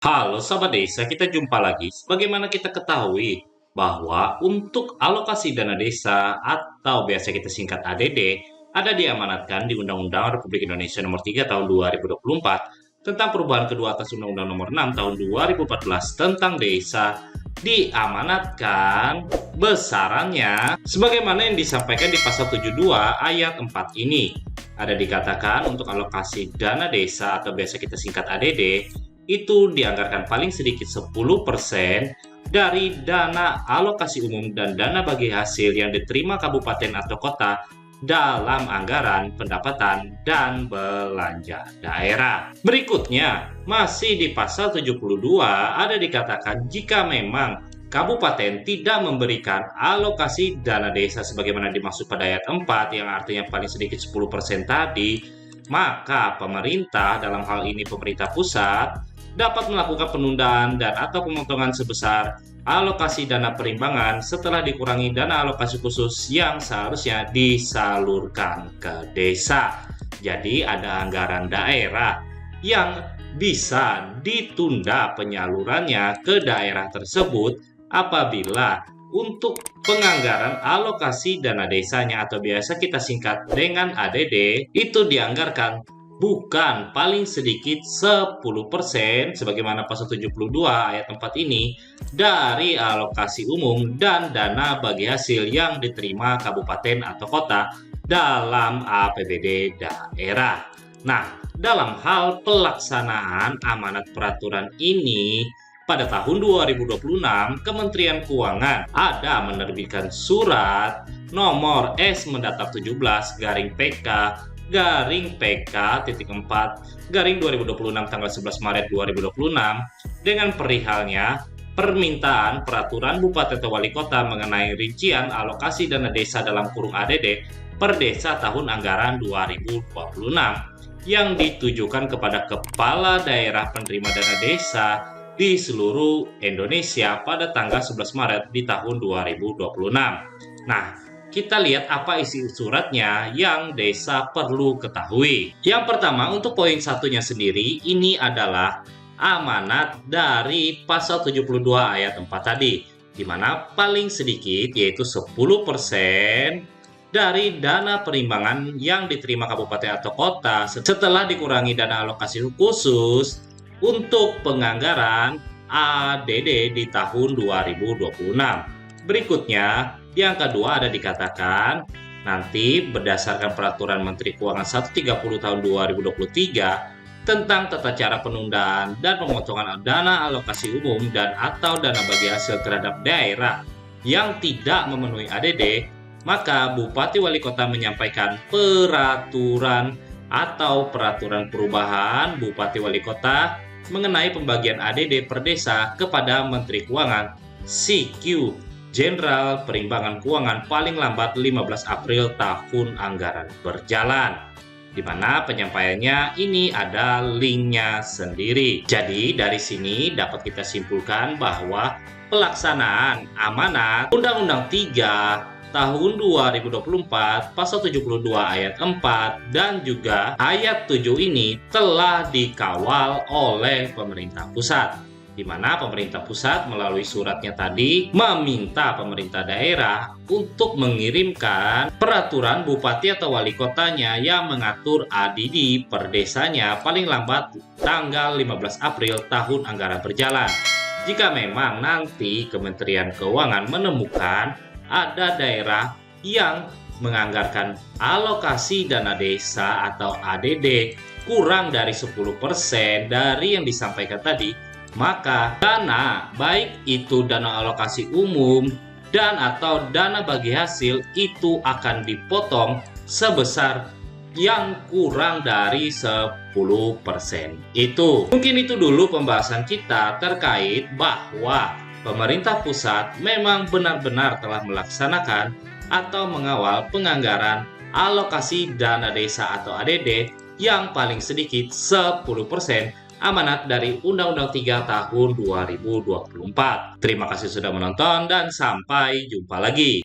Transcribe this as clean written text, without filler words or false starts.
Halo Sobat Desa, kita jumpa lagi. Sebagaimana kita ketahui bahwa untuk alokasi dana desa atau biasa kita singkat ADD ada diamanatkan di Undang-Undang Republik Indonesia Nomor 3 Tahun 2024 tentang perubahan kedua atas Undang-Undang Nomor 6 Tahun 2014 tentang desa, diamanatkan besarannya sebagaimana yang disampaikan di pasal 72 ayat 4 ini. Ada dikatakan untuk alokasi dana desa atau biasa kita singkat ADD itu dianggarkan paling sedikit 10% dari dana alokasi umum dan dana bagi hasil yang diterima kabupaten atau kota dalam anggaran pendapatan dan belanja daerah. Berikutnya, masih di pasal 72 ada dikatakan jika memang kabupaten tidak memberikan alokasi dana desa sebagaimana dimaksud pada ayat 4 yang artinya paling sedikit 10% tadi, maka pemerintah, dalam hal ini pemerintah pusat, dapat melakukan penundaan dan atau pemotongan sebesar alokasi dana perimbangan setelah dikurangi dana alokasi khusus yang seharusnya disalurkan ke desa. Jadi ada anggaran daerah yang bisa ditunda penyalurannya ke daerah tersebut apabila untuk penganggaran alokasi dana desanya atau biasa kita singkat dengan ADD itu dianggarkan bukan paling sedikit 10% sebagaimana pasal 72 ayat 4 ini dari alokasi umum dan dana bagi hasil yang diterima kabupaten atau kota dalam APBD daerah. Nah, dalam hal pelaksanaan amanat peraturan ini pada tahun 2026, Kementerian Keuangan ada menerbitkan surat nomor S mendatar 17 garing PK garing PK titik 4 garing 2026 tanggal 11 Maret 2026 dengan perihalnya permintaan peraturan Bupati atau Wali Kota mengenai rincian alokasi dana desa dalam kurung ADD per desa tahun anggaran 2026 yang ditujukan kepada kepala daerah penerima dana desa di seluruh Indonesia pada tanggal 11 Maret di tahun 2026. Nah, kita lihat apa isi suratnya yang desa perlu ketahui. Yang pertama, untuk poin satunya sendiri, ini adalah amanat dari pasal 72 ayat 4 tadi, di mana paling sedikit yaitu 10% dari dana perimbangan yang diterima kabupaten atau kota setelah dikurangi dana alokasi khusus untuk penganggaran ADD di tahun 2026. Berikutnya, yang kedua ada dikatakan nanti berdasarkan peraturan Menteri Keuangan 130 tahun 2023 tentang tata cara penundaan dan pemotongan dana alokasi umum dan atau dana bagi hasil terhadap daerah yang tidak memenuhi ADD, maka Bupati Wali Kota menyampaikan peraturan atau peraturan perubahan Bupati Wali Kota mengenai pembagian ADD per desa kepada Menteri Keuangan CQ Jenderal Perimbangan Keuangan paling lambat 15 April tahun anggaran berjalan, di mana penyampaiannya ini ada linknya sendiri. Jadi dari sini dapat kita simpulkan bahwa pelaksanaan amanat Undang-Undang 3 tahun 2024 pasal 72 ayat 4 dan juga ayat 7 ini telah dikawal oleh pemerintah pusat, di mana pemerintah pusat melalui suratnya tadi meminta pemerintah daerah untuk mengirimkan peraturan bupati atau wali kotanya yang mengatur ADD per desanya paling lambat tanggal 15 April tahun anggaran berjalan. Jika memang nanti Kementerian Keuangan menemukan ada daerah yang menganggarkan alokasi dana desa atau ADD kurang dari 10% dari yang disampaikan tadi, maka dana, baik itu dana alokasi umum dan atau dana bagi hasil itu akan dipotong sebesar yang kurang dari 10%. Itu mungkin itu dulu pembahasan kita terkait bahwa pemerintah pusat memang benar-benar telah melaksanakan atau mengawal penganggaran alokasi dana desa atau ADD yang paling sedikit 10% amanat dari Undang-Undang 3 tahun 2024. Terima kasih sudah menonton dan sampai jumpa lagi.